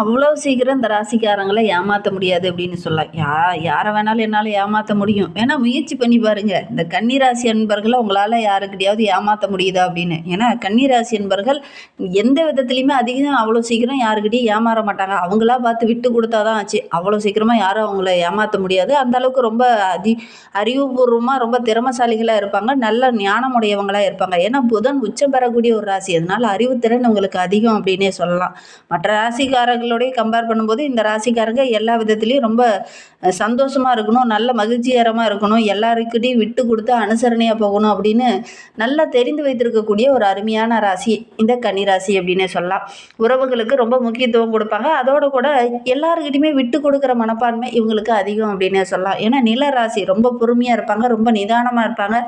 அவ்வளோ சீக்கிரம் இந்த ராசிக்காரங்கள ஏமாத்த முடியாது அப்படின்னு சொல்லலாம். யார வேணாலும் என்னால ஏமாத்த முடியும். வேணா முயற்சி பண்ணி பாருங்க. இந்த கன்னி ராசி அன்பர்கள உங்களால யாருக்கிட்டயாவது ஏமாத்த முடியுதா அப்படின்னு. ஏன்னா கன்னி ராசி அன்பர்கள் எந்த விதத்திலயுமே அதிகம் அவ்வளோ சீக்கிரம் யாருக்கிட்டயும் ஏமாற மாட்டாங்க. அவங்களா பார்த்து விட்டு குடுத்தா தான் ஆச்சு. அவ்வளோ சீக்கிரமா யாரும் அவங்கள ஏமாத்த முடியாது. அந்த அளவுக்கு ரொம்ப அறிவுபூர்வமா ரொம்ப திறமைசாலிகளா இருப்பாங்க. நல்ல ஞானமுடையவங்களா இருப்பாங்க. ஏன்னா புதன் உச்சம் பெறக்கூடிய ஒரு ராசி. அதனால அறிவுத்திறன் உங்களுக்கு அதிகம் அப்படின்னே சொல்லலாம். மற்ற ராசிக்காரர்களோடய கம்பேர் பண்ணும்போது இந்த ராசிக்காரங்க எல்லா விதத்துலேயும் ரொம்ப சந்தோஷமா இருக்கணும், நல்ல மகிழ்ச்சிகரமாக இருக்கணும், எல்லாருக்கிட்டையும் விட்டு கொடுத்து அனுசரணையாக போகணும் அப்படின்னு நல்லா தெரிந்து வைத்திருக்கக்கூடிய ஒரு அருமையான ராசி இந்த கன்னிராசி அப்படின்னே சொல்லலாம். உறவுகளுக்கு ரொம்ப முக்கியத்துவம் கொடுப்பாங்க. அதோடு கூட எல்லாருக்கிட்டையுமே விட்டு கொடுக்குற மனப்பான்மை இவங்களுக்கு அதிகம் அப்படின்னே சொல்லலாம். ஏன்னா நில ராசி ரொம்ப பொறுமையாக இருப்பாங்க, ரொம்ப நிதானமாக இருப்பாங்க,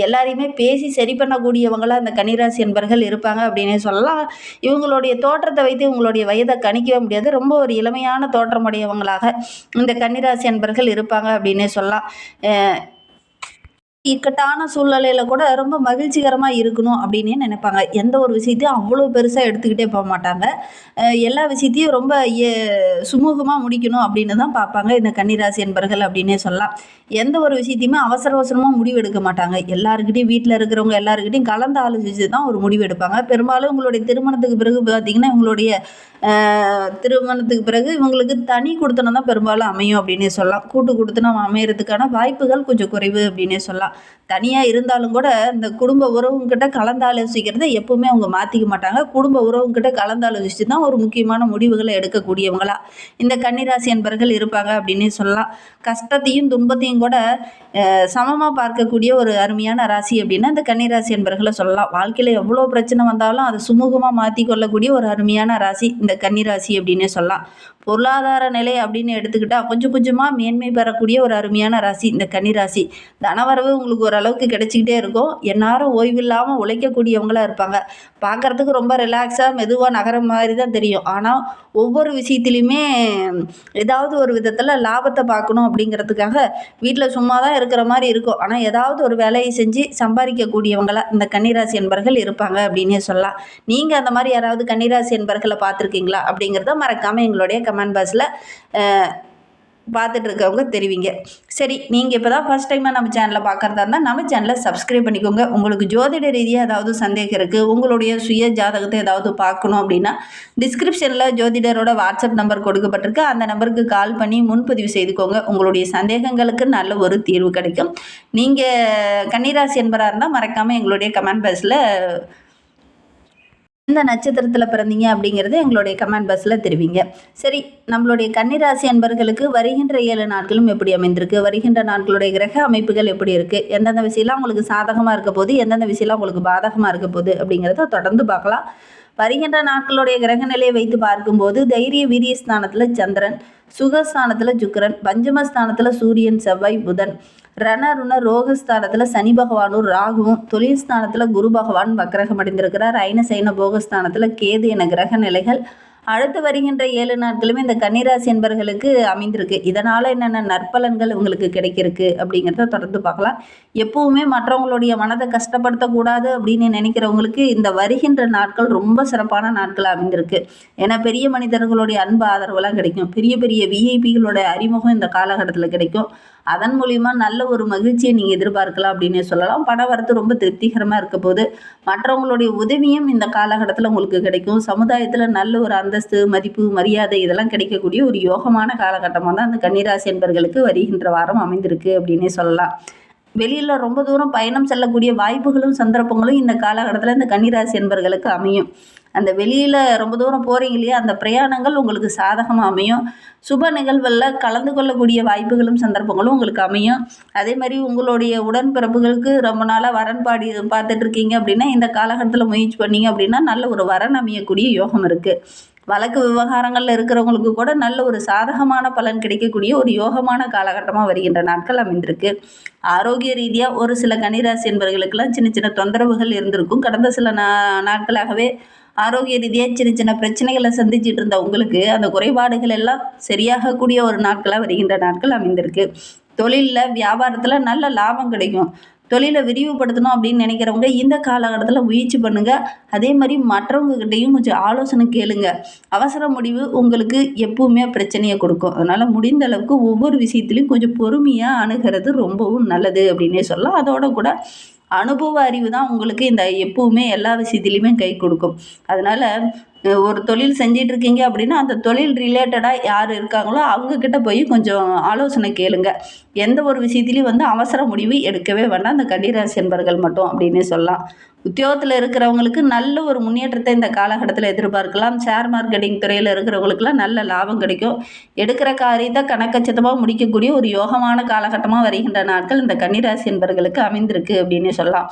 எல்லாரையுமே பேசி சரி பண்ணக்கூடியவங்களா அந்த கன்னிராசி என்பர்கள் இருப்பாங்க அப்படின்னே சொல்லலாம். இவங்களுடைய தோற்றத்தை வைத்து இவங்களுடைய வயதை கணிக்கவே முடியாது. ரொம்ப ஒரு இளமையான தோற்றமுடையவங்களாக இந்த கன்னிராசி அன்பர்கள் இருப்பாங்க அப்படின்னே சொல்லலாம். இக்கட்டான சூழ்நிலையில கூட ரொம்ப மகிழ்ச்சிகரமா இருக்கணும் அப்படின்னே நினைப்பாங்க. எந்த ஒரு விஷயத்தையும் அவ்வளோ பெருசா எடுத்துக்கிட்டே மாட்டாங்க. எல்லா விஷயத்தையும் ரொம்ப சுமூகமா முடிக்கணும் அப்படின்னு தான் பார்ப்பாங்க இந்த கன்னிராசி என்பர்கள் அப்படின்னே சொல்லலாம். எந்த ஒரு விஷயத்தையுமே அவசர அவசரமா முடிவு எடுக்க மாட்டாங்க. எல்லாருக்கிட்டையும் வீட்டில் இருக்கிறவங்க எல்லாருக்கிட்டையும் கலந்து ஆலோசிச்சு தான் ஒரு முடிவு எடுப்பாங்க. பெரும்பாலும் உங்களுடைய திருமணத்துக்கு பிறகு பார்த்தீங்கன்னா இவங்களுடைய திருமணத்துக்கு பிறகு இவங்களுக்கு தனி குடித்தனம் தான் பெரும்பாலும் அமையும் அப்படின்னே சொல்லலாம். கூட்டு குடித்தனம் அமையறதுக்கான வாய்ப்புகள் கொஞ்சம் குறைவு அப்படின்னே சொல்லலாம். தனியாக இருந்தாலும் கூட இந்த குடும்ப உறவுங்கிட்ட கலந்தாலோசிக்கிறத எப்பவுமே அவங்க மாற்றிக்க மாட்டாங்க. குடும்ப உறவுங்கிட்ட கலந்தாலோசிச்சு தான் ஒரு முக்கியமான முடிவுகளை எடுக்கக்கூடியவங்களா இந்த கன்னிராசி என்பர்கள் இருப்பாங்க அப்படின்னே சொல்லலாம். கஷ்டத்தையும் துன்பத்தையும் கூட சமமாக பார்க்கக்கூடிய ஒரு அருமையான ராசி அப்படின்னா இந்த கன்னிராசி என்பர்களை சொல்லலாம். வாழ்க்கையில் எவ்வளோ பிரச்சனை வந்தாலும் அதை சுமூகமாக மாற்றி கொள்ளக்கூடிய ஒரு அருமையான ராசி இந்த கன்னிராசி அப்படின்னே சொல்லலாம். பொருளாதார நிலை அப்படின்னு எடுத்துக்கிட்டால் கொஞ்சம் கொஞ்சமாக மேன்மை பெறக்கூடிய ஒரு அருமையான ராசி இந்த கன்னிராசி. தனவரவு உங்களுக்கு ஓரளவுக்கு கிடைச்சிக்கிட்டே இருக்கும். எந்நேரம் ஓய்வு இல்லாமல் உழைக்கக்கூடியவங்களாக இருப்பாங்க. பார்க்குறதுக்கு ரொம்ப ரிலாக்ஸாக மெதுவாக நகர மாதிரி தான் தெரியும். ஆனால் ஒவ்வொரு விஷயத்துலையுமே ஏதாவது ஒரு விதத்தில் லாபத்தை பார்க்கணும் அப்படிங்கிறதுக்காக வீட்டில் சும்மா தான் இருக்கிற மாதிரி இருக்கும். ஆனால் ஏதாவது ஒரு வேலையை செஞ்சு சம்பாதிக்கக்கூடியவங்களா இந்த கன்னிராசி என்பர்கள் இருப்பாங்க அப்படின்னே சொல்லலாம். நீங்கள் அந்த மாதிரி யாராவது கன்னிராசி என்பர்களை பார்த்துருக்கீங்களா அப்படிங்கிறத மறக்காமல் எங்களுடைய கமெண்ட் பாக்ஸில் பார்த்துட்டு இருக்கவங்க தெரிவிங்க. சரி, நீங்கள் இப்போ தான் ஃபஸ்ட் டைமாக நம்ம சேனலில் பார்க்குறதா இருந்தால் நம்ம சேனலை சப்ஸ்கிரைப் பண்ணிக்கோங்க. உங்களுக்கு ஜோதிட ரீதியாக ஏதாவது சந்தேகம் இருக்குது, உங்களுடைய சுய ஜாதகத்தை ஏதாவது பார்க்கணும் அப்படின்னா டிஸ்கிரிப்ஷனில் ஜோதிடரோட வாட்ஸ்அப் நம்பர் கொடுக்கப்பட்டிருக்கு. அந்த நம்பருக்கு கால் பண்ணி முன்பதிவு செய்துக்கோங்க. உங்களுடைய சந்தேகங்களுக்கு நல்ல ஒரு தீர்வு கிடைக்கும். நீங்கள் கன்னிராசி என்பராக இருந்தால் மறக்காமல் எங்களுடைய கமெண்ட் பாக்ஸில் எந்த நட்சத்திரத்தில் பிறந்தீங்க அப்படிங்கிறது எங்களுடைய கமெண்ட் பாக்ஸில் தெரிவிங்க. சரி, நம்மளுடைய கன்னிராசி அன்பர்களுக்கு வருகின்ற 7 நாட்களும் எப்படி அமைந்திருக்கு, வருகின்ற நாட்களுடைய கிரக அமைப்புகள் எப்படி இருக்குது, எந்தெந்த விஷயம்லாம் உங்களுக்கு சாதகமாக இருக்க போது, எந்தெந்த விஷயம்லாம் உங்களுக்கு பாதகமாக இருக்க போகுது அப்படிங்கிறத தொடர்ந்து பார்க்கலாம். வருகின்ற நாட்களுடைய கிரக நிலையை வைத்து பார்க்கும்போது தைரிய வீரிய ஸ்தானத்தில் சந்திரன், சுகஸ்தானத்தில் சுக்கிரன், பஞ்சமஸ்தானத்தில் சூரியன், செவ்வாய், புதன், ரணருண ரோகஸ்தானத்தில் சனி பகவானும் ராகுவும், தொழில் ஸ்தானத்தில் குரு பகவான் வக்ரகம் அடைந்திருக்கிறார். ஐனசைன போகஸ்தானத்தில் கேது என கிரக நிலைகள் அடுத்து வருகின்ற 7 நாட்களுமே இந்த கன்னிராசி என்பர்களுக்கு அமைந்திருக்கு. இதனால் என்னென்ன நற்பலன்கள் உங்களுக்கு கிடைக்கிருக்கு அப்படிங்கிறத தொடர்ந்து பார்க்கலாம். எப்பவுமே மற்றவங்களுடைய மனதை கஷ்டப்படுத்தக்கூடாது அப்படின்னு நினைக்கிறவங்களுக்கு இந்த வருகின்ற நாட்கள் ரொம்ப சிறப்பான நாட்கள் அமைந்திருக்கு. ஏன்னா பெரிய மனிதர்களுடைய அன்பு ஆதரவுலாம் கிடைக்கும். பெரிய பெரிய விஐபிகளோட அறிமுகம் இந்த காலகட்டத்தில் கிடைக்கும். அதன் மூலிமா நல்ல ஒரு மகிழ்ச்சியை நீங்கள் எதிர்பார்க்கலாம் அப்படின்னு சொல்லலாம். பண வரத்து ரொம்ப திருப்திகரமாக இருக்க போது மற்றவங்களுடைய உதவியும் இந்த காலகட்டத்தில் உங்களுக்கு கிடைக்கும். சமுதாயத்தில் நல்ல ஒரு அந்தஸ்து, மதிப்பு, மரியாதை இதெல்லாம் கிடைக்கக்கூடிய ஒரு யோகமான காலகட்டமாக தான் அந்த கன்னிராசி என்பர்களுக்கு வருகின்ற வாரம் அமைந்திருக்கு அப்படின்னே சொல்லலாம். வெளியில் ரொம்ப தூரம் பயணம் செல்லக்கூடிய வாய்ப்புகளும் சந்தர்ப்பங்களும் இந்த காலகட்டத்தில் இந்த கன்னிராசி என்பர்களுக்கு அமையும். அந்த வெளியில் ரொம்ப தூரம் போகிறீங்க இல்லையா, அந்த பிரயாணங்கள் உங்களுக்கு சாதகமாக அமையும். சுப நிகழ்வுகளில் கலந்து கொள்ளக்கூடிய வாய்ப்புகளும் சந்தர்ப்பங்களும் உங்களுக்கு அமையும். அதே மாதிரி உங்களுடைய உடன்பிறப்புகளுக்கு ரொம்ப நாளாக வரன் பார்த்துட்ருக்கீங்க அப்படின்னா இந்த காலகட்டத்தில் முயற்சி பண்ணிங்க அப்படின்னா நல்ல ஒரு வரன் அமையக்கூடிய யோகம் இருக்குது. வழக்கு விவகாரங்களில் இருக்கிறவங்களுக்கு கூட நல்ல ஒரு சாதகமான பலன் கிடைக்கக்கூடிய ஒரு யோகமான காலகட்டமாக வருகின்ற நாட்கள் அமைந்திருக்கு. ஆரோக்கிய ரீதியாக ஒரு சில கன்னிராசி என்பவர்களுக்கெல்லாம் சின்ன சின்ன தொந்தரவுகள் இருந்திருக்கும். கடந்த சில நாட்களாகவே ஆரோக்கிய ரீதியாக சின்ன சின்ன பிரச்சனைகளை சந்திச்சுட்டு இருந்த உங்களுக்கு அந்த குறைபாடுகள் எல்லாம் சரியாகக்கூடிய ஒரு நாட்களாக வருகின்ற நாட்கள் அமைந்திருக்கு. தொழிலில் வியாபாரத்தில் நல்ல லாபம் கிடைக்கும். தொழிலை விரிவுபடுத்தணும் அப்படின்னு நினைக்கிறவங்க இந்த காலகட்டத்தில் முயற்சி பண்ணுங்கள். அதே மாதிரி மற்றவங்ககிட்டையும் கொஞ்சம் ஆலோசனை கேளுங்க. அவசர முடிவு உங்களுக்கு எப்பவுமே பிரச்சனையை கொடுக்கும். அதனால் முடிந்த அளவுக்கு ஒவ்வொரு விஷயத்துலையும் கொஞ்சம் பொறுமையாக அணுகிறது ரொம்பவும் நல்லது அப்படின்னே சொல்லலாம். அதோட கூட அனுபவ அறிவு தான் உங்களுக்கு இந்த எப்பவுமே எல்லா விஷயத்துலையுமே கை கொடுக்கும். அதனால் ஒரு தொழில் செஞ்சிட்டு இருக்கீங்க அப்படின்னா அந்த தொழில் ரிலேட்டடாக யார் இருக்காங்களோ அவங்கக்கிட்ட போய் கொஞ்சம் ஆலோசனை கேளுங்க. எந்த ஒரு விஷயத்துலையும் அவசர முடிவு எடுக்கவே வேண்டாம் அந்த கன்னிராசி என்பர்கள் மட்டும் அப்படின்னே சொல்லலாம். உத்தியோகத்தில் இருக்கிறவங்களுக்கு நல்ல ஒரு முன்னேற்றத்தை இந்த காலகட்டத்தில் எதிர்பார்க்கலாம். ஷேர் மார்க்கெட்டிங் துறையில் இருக்கிறவங்களுக்குலாம் நல்ல லாபம் கிடைக்கும். எடுக்கிற காரியத்தை கணக்கச்சிதமாக முடிக்கக்கூடிய ஒரு யோகமான காலகட்டமாக வருகின்ற நாட்கள் இந்த கன்னிராசி என்பர்களுக்கு அமைந்திருக்கு அப்படின்னே சொல்லலாம்.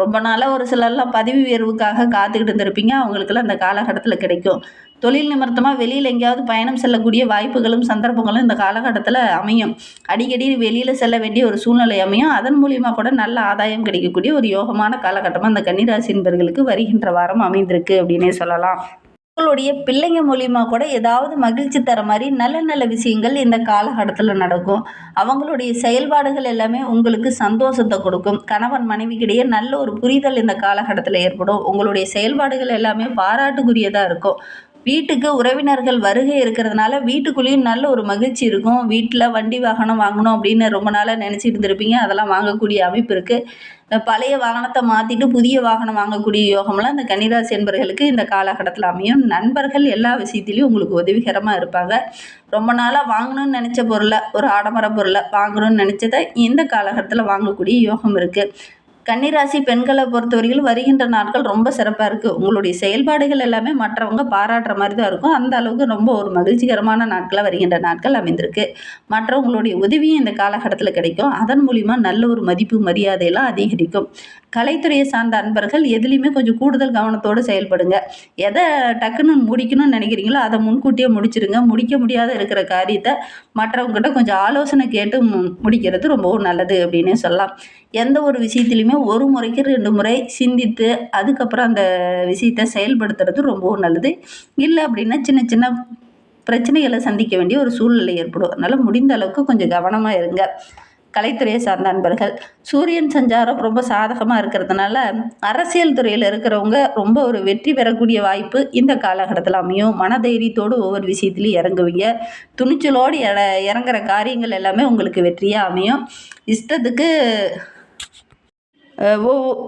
ரொம்ப நாளாக ஒரு சிலர்லாம் பதவி உயர்வுக்காக காத்துக்கிட்டு இருந்திருப்பீங்க. அவங்களுக்கெல்லாம் இந்த காலகட்டத்தில் கிடைக்கும். தொழில் நிமித்தமாக வெளியில் எங்கேயாவது பயணம் செல்லக்கூடிய வாய்ப்புகளும் சந்தர்ப்பங்களும் இந்த காலகட்டத்தில் அமையும். அடிக்கடி வெளியில் செல்ல வேண்டிய ஒரு சூழ்நிலை அமையும். அதன் மூலியமாக கூட நல்ல ஆதாயம் கிடைக்கக்கூடிய ஒரு யோகமான காலகட்டமாக அந்த கன்னிராசி என்பர்களுக்கு வருகின்ற வாரம் அமைந்திருக்கு அப்படின்னே சொல்லலாம். உங்களுடைய பிள்ளைங்க மூலியமாக கூட ஏதாவது மகிழ்ச்சி தர மாதிரி நல்ல நல்ல விஷயங்கள் இந்த காலகட்டத்தில் நடக்கும். அவங்களுடைய செயல்பாடுகள் எல்லாமே உங்களுக்கு சந்தோஷத்தை கொடுக்கும். கணவன் மனைவிக்கிடையே நல்ல ஒரு புரிதல் இந்த காலகட்டத்தில் ஏற்படும். உங்களுடைய செயல்பாடுகள் எல்லாமே பாராட்டுக்குரியதாக இருக்கும். வீட்டுக்கு உறவினர்கள் வருகை இருக்கிறதுனால வீட்டுக்குள்ளேயும் நல்ல ஒரு மகிழ்ச்சி இருக்கும். வீட்டில் வண்டி வாகனம் வாங்கணும் அப்படின்னு ரொம்ப நாளாக நினச்சிட்டு இருந்திருப்பீங்க. அதெல்லாம் வாங்கக்கூடிய அமைப்பு இருக்குது. பழைய வாகனத்தை மாற்றிட்டு புதிய வாகனம் வாங்கக்கூடிய யோகம்லாம் இந்த கன்னிராசி என்பர்களுக்கு இந்த காலகட்டத்தில் அமையும். நண்பர்கள் எல்லா விஷயத்துலையும் உங்களுக்கு உதவிகரமாக இருப்பாங்க. ரொம்ப நாளாக வாங்கணும்னு நினச்ச பொருளை, ஒரு ஆடம்பர பொருளை வாங்கணும்னு நினச்சதை இந்த காலகட்டத்தில் வாங்கக்கூடிய யோகம் இருக்குது. கன்னிராசி பெண்களை பொறுத்தவரையிலும் வருகின்ற நாட்கள் ரொம்ப சிறப்பாக இருக்குது. உங்களுடைய செயல்பாடுகள் எல்லாமே மற்றவங்க பாராட்டுற மாதிரி தான் இருக்கும். அந்த அளவுக்கு ரொம்ப ஒரு மகிழ்ச்சிகரமான நாட்களாக வருகின்ற நாட்கள் அமைந்திருக்கு. மற்றவங்களுடைய உதவியும் இந்த காலகட்டத்தில் கிடைக்கும். அதன் மூலிமா நல்ல ஒரு மதிப்பு மரியாதையெல்லாம் அதிகரிக்கும். கலைத்துறையை சார்ந்த அன்பர்கள் எதுலேயுமே கொஞ்சம் கூடுதல் கவனத்தோடு செயல்படுங்க. எதை டக்குன்னு முடிக்கணும்னு நினைக்கிறீங்களோ அதை முன்கூட்டியே முடிச்சிருங்க. முடிக்க முடியாத இருக்கிற காரியத்தை மற்றவங்ககிட்ட கொஞ்சம் ஆலோசனை கேட்டு முடிக்கிறது ரொம்பவும் நல்லது அப்படின்னே சொல்லலாம். எந்த ஒரு விஷயத்துலையுமே ஒரு முறைக்கு 2 முறை சிந்தித்து அதுக்கப்புறம் அந்த விஷயத்தை செயல்படுத்துறது ரொம்பவும் நல்லது. இல்லை அப்படின்னா சின்ன சின்ன பிரச்சனைகளை சந்திக்க வேண்டிய ஒரு சூழ்நிலை ஏற்படும். அதனால் முடிந்த அளவுக்கு கொஞ்சம் கவனமாக இருங்க. கலைத்துறையை சார்ந்த நண்பர்கள் சூரியன் சஞ்சாரம் ரொம்ப சாதகமாக இருக்கிறதுனால அரசியல் துறையில் இருக்கிறவங்க ரொம்ப ஒரு வெற்றி பெறக்கூடிய வாய்ப்பு இந்த காலகட்டத்தில் அமையும். மனதைரியத்தோடு ஒவ்வொரு விஷயத்துலையும் இறங்குவீங்க. துணிச்சலோடு இறங்குற காரியங்கள் எல்லாமே உங்களுக்கு வெற்றியாக அமையும். இஷ்டத்துக்கு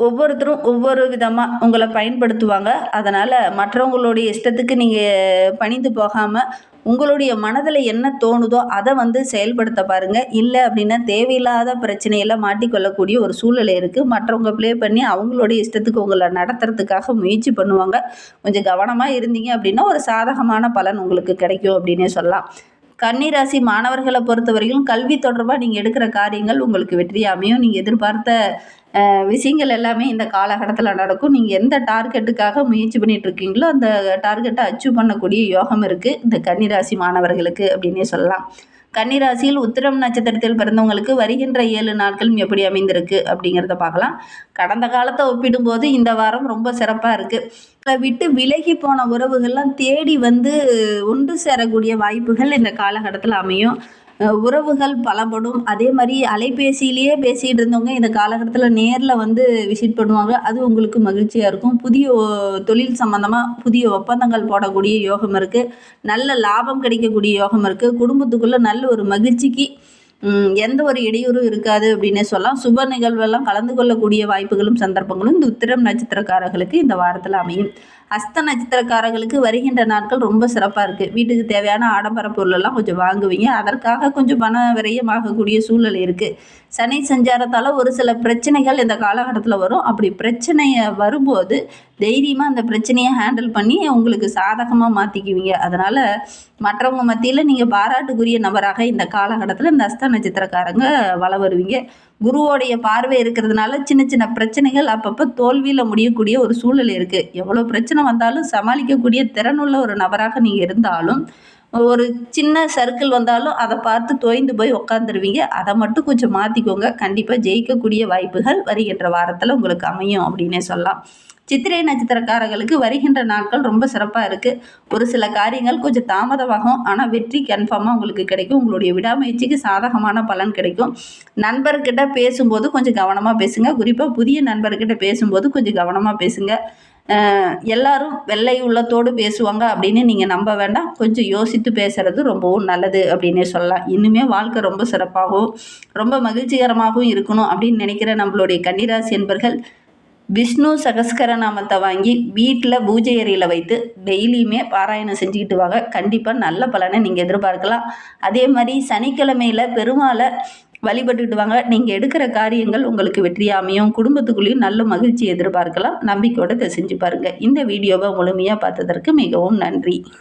ஒவ்வொருத்தரும் ஒவ்வொரு விதமாக உங்களை பயன்படுத்துவாங்க. அதனால் மற்றவங்களுடைய இஷ்டத்துக்கு நீங்கள் பணிந்து போகாமல் உங்களுடைய மனதில் என்ன தோணுதோ அதை செயல்படுத்த பாருங்கள். இல்லை அப்படின்னா தேவையில்லாத பிரச்சனையெல்லாம் மாட்டிக்கொள்ளக்கூடிய ஒரு சூழ்நிலை இருக்குது. மற்றவங்க ப்ளே பண்ணி அவங்களுடைய இஷ்டத்துக்கு உங்களை நடத்துறதுக்காக முயற்சி பண்ணுவாங்க. கொஞ்சம் கவனமாக இருந்தீங்க அப்படின்னா ஒரு சாதகமான பலன் உங்களுக்கு கிடைக்கும் அப்படின்னே சொல்லலாம். கன்னிராசி மாணவர்களை பொறுத்தவரையிலும் கல்வி தொடர்பாக நீங்கள் எடுக்கிற காரியங்கள் உங்களுக்கு வெற்றியாக அமையும். நீங்கள் எதிர்பார்த்த விஷயங்கள் எல்லாமே இந்த காலகட்டத்தில் நடக்கும். நீங்கள் எந்த டார்கெட்டுக்காக முயற்சி பண்ணிகிட்ருக்கீங்களோ அந்த டார்கெட்டை அச்சீவ் பண்ணக்கூடிய யோகம் இருக்குது இந்த கன்னிராசி மாணவர்களுக்கு அப்படின்னே சொல்லலாம். கன்னிராசியில் உத்திரம் நட்சத்திரத்தில் பிறந்தவங்களுக்கு வருகின்ற 7 நாட்களும் எப்படி அமைந்திருக்கு அப்படிங்கிறத பார்க்கலாம். கடந்த காலத்தை ஒப்பிடும்போது இந்த வாரம் ரொம்ப சிறப்பாக இருக்குது. அதை விட்டு விலகி போன உறவுகள்லாம் தேடி ஒன்று சேரக்கூடிய வாய்ப்புகள் இந்த காலகட்டத்தில் அமையும். உறவுகள் பலப்படும். அதே மாதிரி அலைபேசியிலேயே பேசிகிட்டு இருந்தவங்க இந்த காலகட்டத்தில் நேரில் விசிட் பண்ணுவாங்க. அது உங்களுக்கு மகிழ்ச்சியாக இருக்கும். புதிய தொழில் சம்மந்தமாக புதிய ஒப்பந்தங்கள் போடக்கூடிய யோகம் இருக்குது. நல்ல லாபம் கிடைக்கக்கூடிய யோகம் இருக்குது. குடும்பத்துக்குள்ளே நல்ல ஒரு மகிழ்ச்சிக்கு எந்த ஒரு இடையூறும் இருக்காது அப்படின்னே சொல்லலாம். சுப நிகழ்வெல்லாம் கலந்து கொள்ளக்கூடிய வாய்ப்புகளும் சந்தர்ப்பங்களும் இந்த உத்திரம் நட்சத்திரக்காரர்களுக்கு இந்த வாரத்தில் அமையும். ஹஸ்த நட்சத்திரக்காரர்களுக்கு வருகின்ற நாட்கள் ரொம்ப சிறப்பாக இருக்குது. வீட்டுக்கு தேவையான ஆடம்பர பொருளெல்லாம் கொஞ்சம் வாங்குவீங்க. அதற்காக கொஞ்சம் பண விரயமாகக்கூடிய சூழ்நிலை இருக்குது. சனி சஞ்சாரத்தால் ஒரு சில பிரச்சனைகள் இந்த காலகட்டத்தில் வரும். அப்படி பிரச்சனையை வரும்போது தைரியமாக அந்த பிரச்சனையை ஹேண்டில் பண்ணி உங்களுக்கு சாதகமாக மாற்றிக்குவீங்க. அதனால் மற்றவங்க மத்தியில் நீங்கள் பாராட்டுக்குரிய நபராக இந்த காலகட்டத்தில் இந்த ஹஸ்த நட்சத்திரக்காரங்க வள வருவீங்க. குருவோடைய பார்வை இருக்கிறதுனால சின்ன சின்ன பிரச்சனைகள் அப்பப்போ தோல்வியில் முடியக்கூடிய ஒரு சூழ்நிலை இருக்குது. எவ்வளோ பிரச்சனை வந்தாலும் சமாளிக்கக்கூடிய திறனுள்ள ஒரு நபராக நீங்கள் இருந்தாலும் ஒரு சின்ன சர்க்கிள் வந்தாலும் அதை பார்த்து தோய்ந்து போய் உட்காந்துருவீங்க. அதை மட்டும் கொஞ்சம் மாற்றிக்கோங்க. கண்டிப்பாக ஜெயிக்கக்கூடிய வாய்ப்புகள் வருகின்ற வாரத்தில் உங்களுக்கு அமையும் அப்படின்னே சொல்லலாம். சித்திரை நட்சத்திரக்காரர்களுக்கு வருகின்ற நாட்கள் ரொம்ப சிறப்பாக இருக்குது. ஒரு சில காரியங்கள் கொஞ்சம் தாமதமாகும், ஆனால் வெற்றி கன்ஃபார்மாக உங்களுக்கு கிடைக்கும். உங்களுடைய விடாமுயற்சிக்கு சாதகமான பலன் கிடைக்கும். நண்பர்கிட்ட பேசும்போது கொஞ்சம் கவனமாக பேசுங்க. குறிப்பாக புதிய நண்பர்கிட்ட பேசும்போது கொஞ்சம் கவனமாக பேசுங்க. எல்லாரும் வெள்ளை உள்ளத்தோடு பேசுவாங்க அப்படின்னு நீங்கள் நம்ப வேண்டாம். கொஞ்சம் யோசித்து பேசுகிறது ரொம்பவும் நல்லது அப்படின்னே சொல்லலாம். இன்னுமே வாழ்க்கை ரொம்ப சிறப்பாகவும் ரொம்ப மகிழ்ச்சிகரமாகவும் இருக்கணும் அப்படின்னு நினைக்கிற நம்மளுடைய கன்னிராசி என்பர்கள் விஷ்ணு சகஸ்கர நாமத்தை வாங்கி வீட்டில் பூஜை அறையில் வைத்து டெய்லியுமே பாராயணம் செஞ்சுக்கிட்டு வாங்க. கண்டிப்பாக நல்ல பலனை நீங்கள் எதிர்பார்க்கலாம். அதே மாதிரி சனிக்கிழமையில் பெருமாளை வழிபட்டுட்டு வாங்க. நீங்கள் எடுக்கிற காரியங்கள் உங்களுக்கு வெற்றியாக அமையும். குடும்பத்துக்குள்ளேயும் நல்ல மகிழ்ச்சி எதிர்பார்க்கலாம். நம்பிக்கையோடு இதை செஞ்சு பாருங்கள். இந்த வீடியோவை முழுமையாக பார்த்ததற்கு மிகவும் நன்றி.